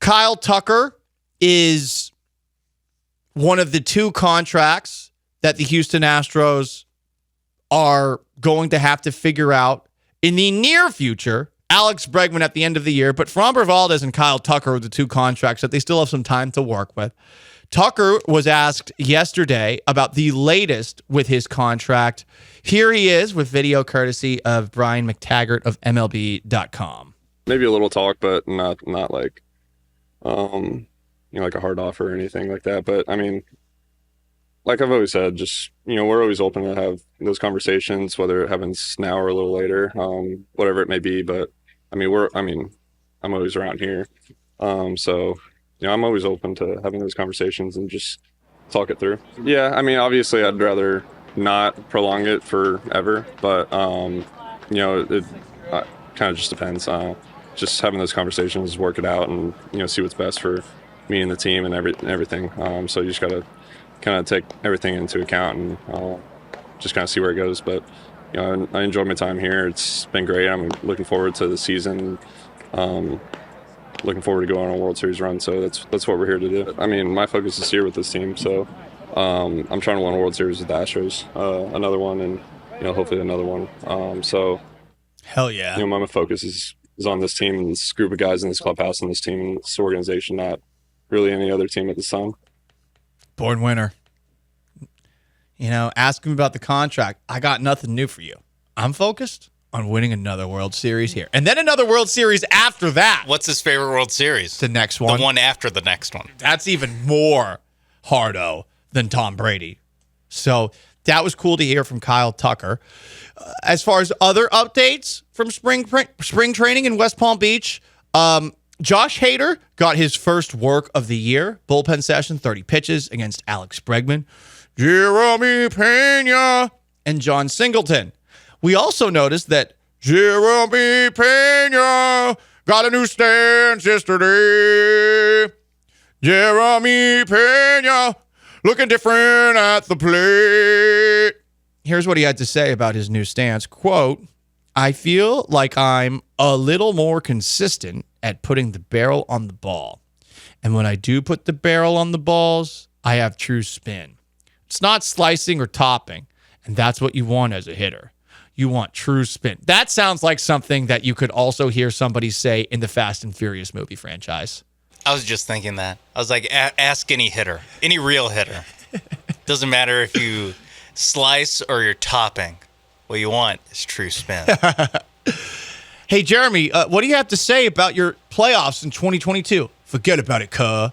Kyle Tucker is one of the two contracts that the Houston Astros are going to have to figure out in the near future. Alex Bregman at the end of the year, but Framber Valdez and Kyle Tucker are the two contracts that they still have some time to work with. Tucker was asked yesterday about the latest with his contract. Here he is with video courtesy of Brian McTaggart of MLB.com. Maybe a little talk, but not like, like a hard offer or anything like that. But I mean, like I've always said, just, we're always open to have those conversations, whether it happens now or a little later, whatever it may be. But I'm always around here. So, I'm always open to having those conversations and just talk it through. Yeah, I mean, obviously I'd rather not prolong it forever, but, it kind of just depends. Just having those conversations, work it out, and, see what's best for me and the team and everything. So you just got to kind of take everything into account and just kind of see where it goes. But, I enjoyed my time here. It's been great. I'm looking forward to the season. Looking forward to going on a World Series run. So that's what we're here to do. I mean, my focus is here with this team. So I'm trying to win a World Series with the Astros, another one, and hopefully another one. Hell yeah. My focus is on this team and this group of guys in this clubhouse and this team and this organization, not really any other team at this time. Born winner. Ask him about the contract. I got nothing new for you. I'm focused on winning another World Series here. And then another World Series after that. What's his favorite World Series? The next one. The one after the next one. That's even more hardo than Tom Brady. So that was cool to hear from Kyle Tucker. As far as other updates from spring training in West Palm Beach, Josh Hader got his first work of the year. Bullpen session, 30 pitches against Alex Bregman, Jeremy Pena, and John Singleton. We also noticed that Jeremy Pena got a new stance yesterday. Jeremy Pena looking different at the plate. Here's what he had to say about his new stance. Quote, I feel like I'm a little more consistent at putting the barrel on the ball. And when I do put the barrel on the balls, I have true spin. It's not slicing or topping, and that's what you want as a hitter. You want true spin. That sounds like something that you could also hear somebody say in the Fast and Furious movie franchise. I was just thinking that. I was like, ask any hitter, any real hitter. Doesn't matter if you slice or you're topping. What you want is true spin. Hey, Jeremy, what do you have to say about your playoffs in 2022? Forget about it, cuh.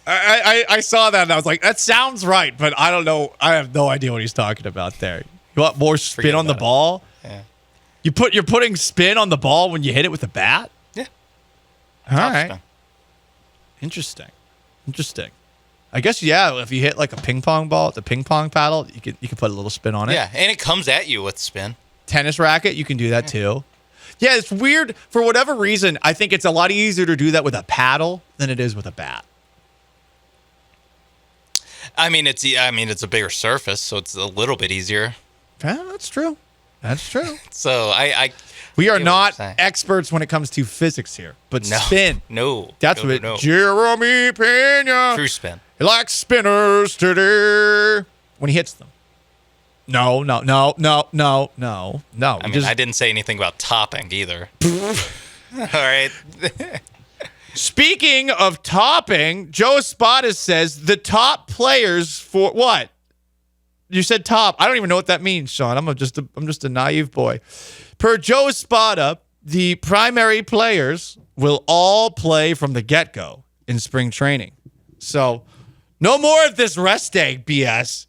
I saw that and I was like, that sounds right, but I don't know. I have no idea what he's talking about there. You want more spin on the ball? Yeah. You're putting spin on the ball when you hit it with a bat? Yeah. All right. Interesting. I guess, yeah, if you hit like a ping pong ball at the ping pong paddle, you can put a little spin on it. Yeah, and it comes at you with spin. Tennis racket, you can do that too. Yeah, it's weird. For whatever reason, I think it's a lot easier to do that with a paddle than it is with a bat. I mean, it's a bigger surface, so it's a little bit easier. Yeah, that's true. So we are not experts when it comes to physics here, but spin. No. That's what Jeremy Pena. True spin. He likes spinners today when he hits them. No. I mean, I didn't say anything about topping either. All right. Speaking of topping, Joe Espada says the top players for what? You said top. I don't even know what that means, Sean. I'm just a naive boy. Per Joe Espada, the primary players will all play from the get-go in spring training. So, no more of this rest day BS.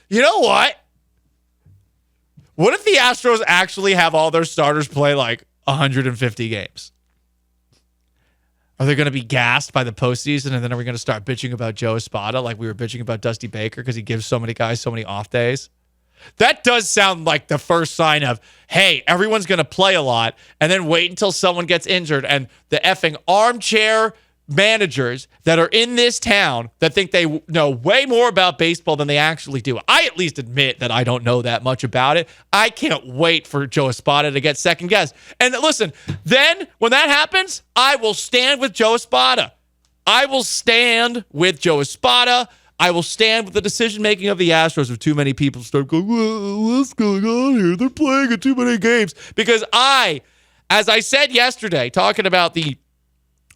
You know what? What if the Astros actually have all their starters play like 150 games? Are they going to be gassed by the postseason, and then are we going to start bitching about Joe Espada like we were bitching about Dusty Baker because he gives so many guys so many off days? That does sound like the first sign of, hey, everyone's going to play a lot, and then wait until someone gets injured, and the effing armchair managers that are in this town that think they know way more about baseball than they actually do. I at least admit that I don't know that much about it. I can't wait for Joe Espada to get second guessed. And listen, then when that happens, I will stand with Joe Espada. I will stand with Joe Espada. I will stand with the decision-making of the Astros if too many people start going, what's going on here? They're playing in too many games. Because as I said yesterday, talking about the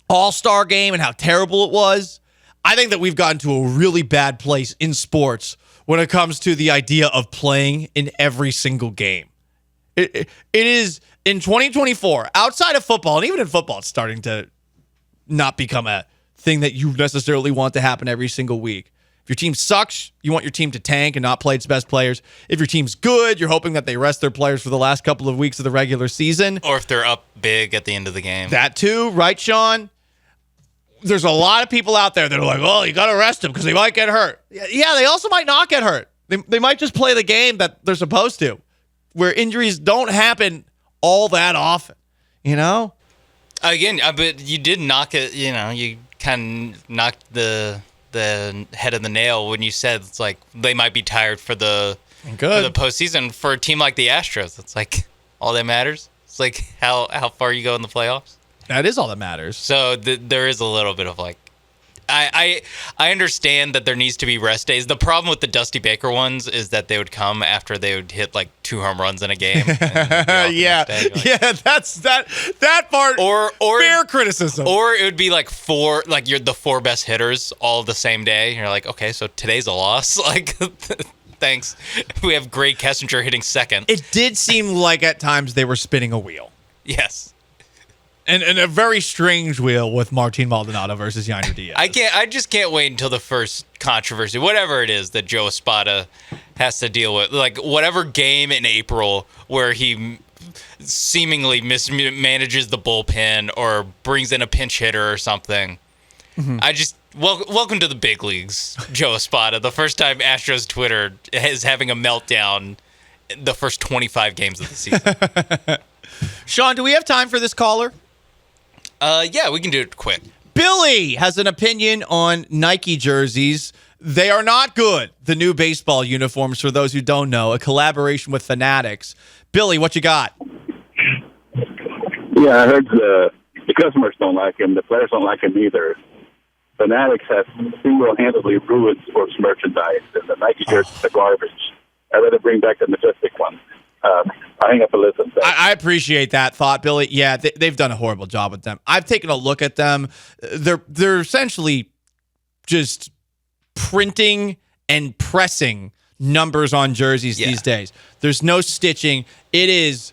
All-Star game and how terrible it was, I think that we've gotten to a really bad place in sports when it comes to the idea of playing in every single game. It is, in 2024, outside of football, and even in football, it's starting to not become a thing that you necessarily want to happen every single week. If your team sucks, you want your team to tank and not play its best players. If your team's good, you're hoping that they rest their players for the last couple of weeks of the regular season. Or if they're up big at the end of the game. That too, right, Sean? There's a lot of people out there that are like, oh, you got to rest them because they might get hurt. Yeah, they also might not get hurt. They might just play the game that they're supposed to, where injuries don't happen all that often, you know? Again, but you did knock it, you kind of knocked the head of the nail when you said it's like they might be tired for the postseason. For a team like the Astros, it's like all that matters. It's like how far you go in the playoffs. That is all that matters. So there is a little bit of like, I understand that there needs to be rest days. The problem with the Dusty Baker ones is that they would come after they would hit like 2 home runs in a game. Yeah, that's that part. Or fair criticism. Or it would be like you're the 4 best hitters all the same day. You're like, okay, so today's a loss. Like, thanks. We have Gray Kessinger hitting second. It did seem like at times they were spinning a wheel. Yes. And a very strange wheel with Martin Maldonado versus Yainer Diaz. I just can't wait until the first controversy, whatever it is that Joe Espada has to deal with, like whatever game in April where he seemingly mismanages the bullpen or brings in a pinch hitter or something. Mm-hmm. Welcome to the big leagues, Joe Espada. The first time Astros Twitter is having a meltdown the first 25 games of the season. Sean, do we have time for this caller? Yeah, we can do it quick. Billy has an opinion on Nike jerseys. They are not good. The new baseball uniforms, for those who don't know, a collaboration with Fanatics. Billy, what you got? Yeah, I heard the customers don't like him. The players don't like him either. Fanatics has single-handedly ruined sports merchandise, and the Nike jerseys are garbage. I'd rather bring back the Majestic one. I hang up and listen. I appreciate that thought, Billy. Yeah, they've done a horrible job with them. I've taken a look at them. They're essentially just printing and pressing numbers on jerseys these days. There's no stitching. It is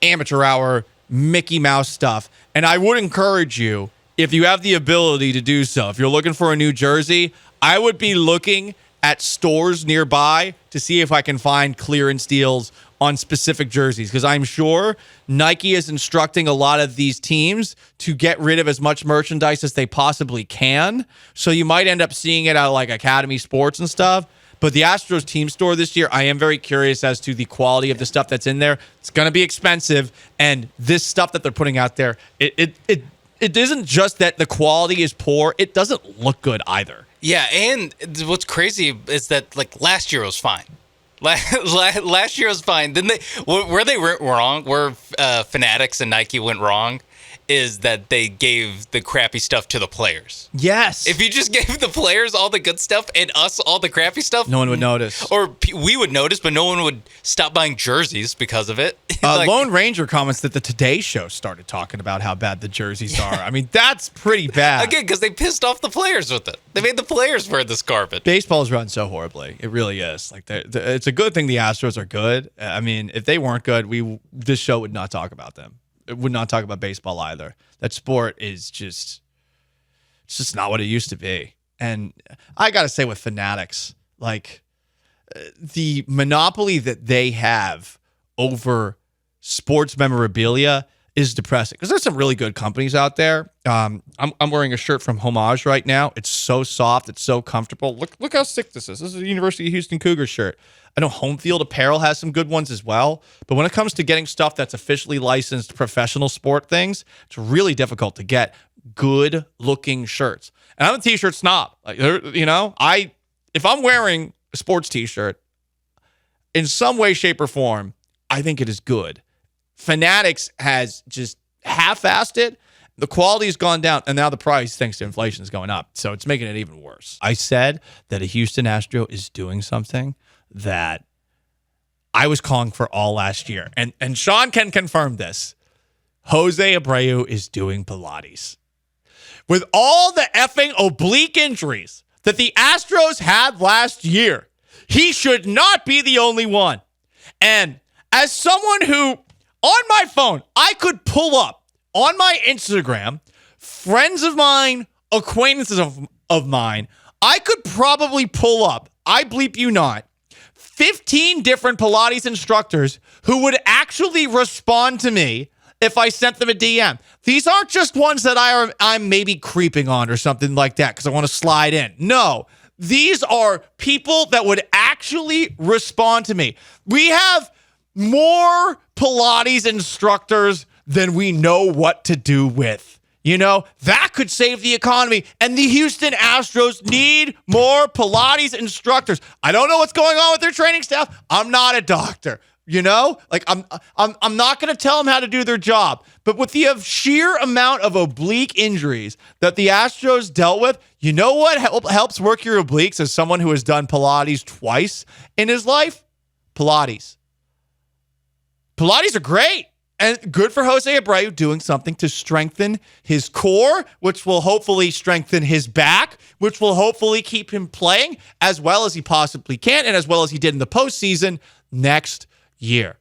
amateur hour Mickey Mouse stuff. And I would encourage you, if you have the ability to do so, if you're looking for a new jersey, I would be looking at stores nearby to see if I can find clearance deals on specific jerseys, because I'm sure Nike is instructing a lot of these teams to get rid of as much merchandise as they possibly can. So you might end up seeing it at like Academy Sports and stuff. But the Astros team store this year, I am very curious as to the quality of the stuff that's in there. It's going to be expensive, and this stuff that they're putting out there, it isn't just that the quality is poor; it doesn't look good either. Yeah, and what's crazy is that like last year was fine. Last year was fine. Then where they went wrong, where Fanatics and Nike went wrong, is that they gave the crappy stuff to the players. Yes. If you just gave the players all the good stuff and us all the crappy stuff, no one would notice. Or we would notice, but no one would stop buying jerseys because of it. Lone Ranger comments that the Today Show started talking about how bad the jerseys are. I mean, that's pretty bad. Again, because they pissed off the players with it. They made the players wear this garbage. Baseball is run so horribly. It really is. Like, it's a good thing the Astros are good. I mean, if they weren't good, this show would not talk about them. It would not talk about baseball either. That sport is it's just not what it used to be. And I got to say with Fanatics, like the monopoly that they have over sports memorabilia is depressing, because there's some really good companies out there. I'm wearing a shirt from Homage right now. It's so soft. It's so comfortable. Look how sick this is. This is a University of Houston Cougars shirt. I know Home Field Apparel has some good ones as well. But when it comes to getting stuff that's officially licensed professional sport things, it's really difficult to get good looking shirts. And I'm a t-shirt snob. Like, if I'm wearing a sports t-shirt in some way, shape, or form, I think it is good. Fanatics has just half-assed it. The quality has gone down, and now the price, thanks to inflation, is going up. So it's making it even worse. I said that a Houston Astro is doing something that I was calling for all last year. And Sean can confirm this. Jose Abreu is doing Pilates. With all the effing oblique injuries that the Astros had last year, he should not be the only one. And as someone who, on my phone, I could pull up on my Instagram, friends of mine, acquaintances of mine, I could probably pull up, I bleep you not, 15 different Pilates instructors who would actually respond to me if I sent them a DM. These aren't just ones that I'm maybe creeping on or something like that because I want to slide in. No, these are people that would actually respond to me. We have more Pilates instructors than we know what to do with. That could save the economy. And the Houston Astros need more Pilates instructors. I don't know what's going on with their training staff. I'm not a doctor. I'm not going to tell them how to do their job. But with the sheer amount of oblique injuries that the Astros dealt with, you know what helps work your obliques as someone who has done Pilates twice in his life? Pilates. Pilates are great. And good for Jose Abreu doing something to strengthen his core, which will hopefully strengthen his back, which will hopefully keep him playing as well as he possibly can and as well as he did in the postseason next year.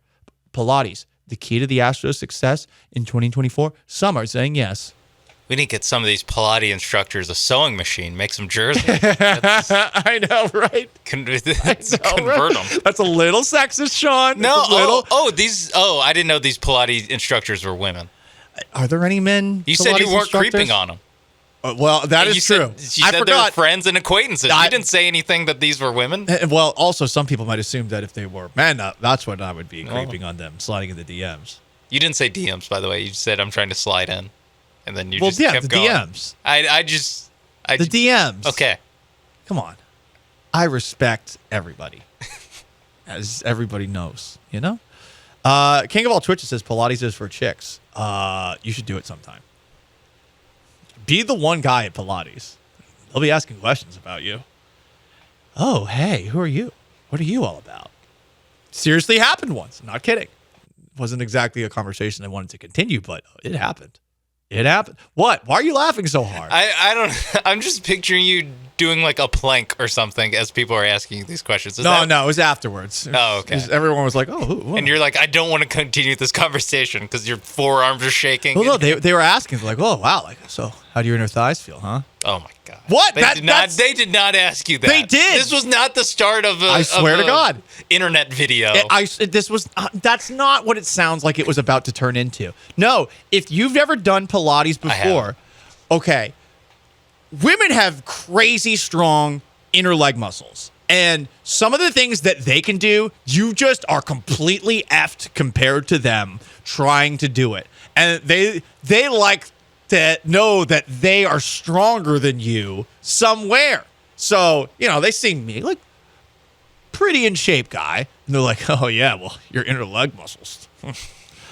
Pilates, the key to the Astros' success in 2024. Some are saying yes. We need to get some of these Pilates instructors a sewing machine, make some jerseys. I know, right? Convert them. That's a little sexist, Sean. No, I didn't know these Pilates instructors were women. Are there any men? You said you weren't creeping on them. Well, that is true. You said they were friends and acquaintances. You didn't say anything that these were women. Well, also, some people might assume that if they were men, that's when I would be creeping on them, sliding in the DMs. You didn't say DMs, by the way. You said I'm trying to slide in. And then you just kept going. DMs. The DMs. Okay. Come on. I respect everybody. As everybody knows, King of all Twitches says Pilates is for chicks. You should do it sometime. Be the one guy at Pilates. They'll be asking questions about you. Oh, hey, who are you? What are you all about? Seriously happened once. Not kidding. Wasn't exactly a conversation I wanted to continue, but it happened. It happened. What? Why are you laughing so hard? I don't. I'm just picturing you doing like a plank or something as people are asking you these questions. No, it was afterwards. Oh, okay. Everyone was like, "Oh," and you're like, "I don't want to continue this conversation because your forearms are shaking." Well, no, they were asking like, "Oh, wow, like so, how do your inner thighs feel, huh?" Oh my god! What? They did not ask you that. They did. This was not the start of a. I swear to God, internet video. This was. That's not what it sounds like it was about to turn into. No, if you've never done Pilates before, okay. Women have crazy strong inner leg muscles. And some of the things that they can do, you just are completely effed compared to them trying to do it. And they like to know that they are stronger than you somewhere. So, they see me like pretty in shape guy. And they're like, oh yeah, well, your inner leg muscles.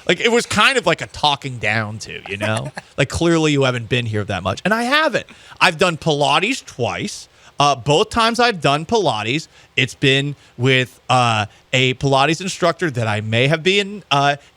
Like, it was kind of like a talking down to, like, clearly you haven't been here that much. And I haven't. I've done Pilates twice. Both times I've done Pilates, it's been with a Pilates instructor that I may have been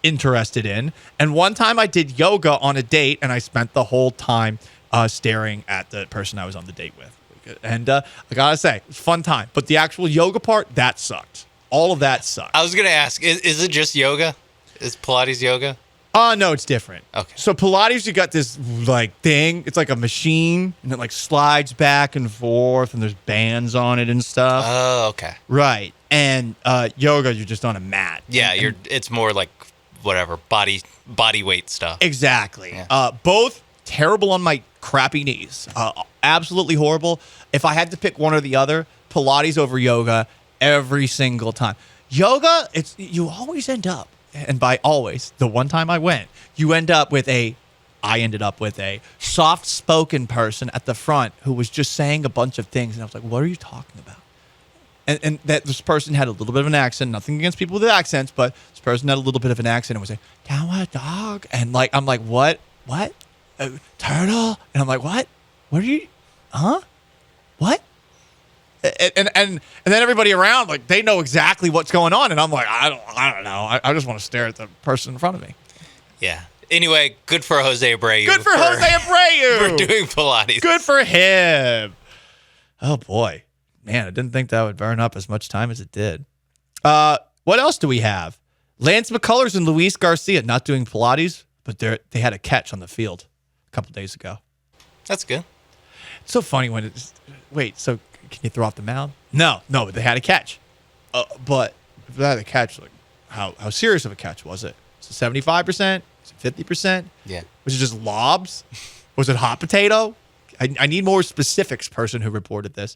interested in. And one time I did yoga on a date, and I spent the whole time staring at the person I was on the date with. And I gotta say, it was a fun time. But the actual yoga part, that sucked. All of that sucked. I was going to ask, is it just yoga? Is Pilates yoga? No, it's different. Okay. So Pilates, you got this like thing. It's like a machine, and it like slides back and forth, and there's bands on it and stuff. Oh, okay. Right. And yoga, you're just on a mat. Yeah, it's more like whatever body weight stuff. Exactly. Yeah. Both terrible on my crappy knees. Absolutely horrible. If I had to pick one or the other, Pilates over yoga every single time. Yoga, you always end up. And by always, the one time I went, you end up with a I ended up with a soft-spoken person at the front who was just saying a bunch of things, and I was like, "What are you talking about?" And that this person had a little bit of an accent. Nothing against people with accents, but this person had a little bit of an accent and was like, "Down with a dog," and like I'm like, "What? Turtle?" And I'm like, "What? What are you? Huh? What?" And then everybody around, like, they know exactly what's going on, and I'm like, I don't know. I just want to stare at the person in front of me. Yeah. Anyway, good for Jose Abreu. Good for Jose Abreu. For doing Pilates. Good for him. Oh boy, man, I didn't think that would burn up as much time as it did. What else do we have? Lance McCullers and Luis Garcia not doing Pilates, but they had a catch on the field a couple days ago. That's good. It's so funny when it's wait. So can you throw off the mound? No, but they had a catch. But if they had a catch, like how serious of a catch was it? Was it 75%? Was it 50%? Yeah. Was it just lobs? Was it hot potato? I need more specifics, person who reported this.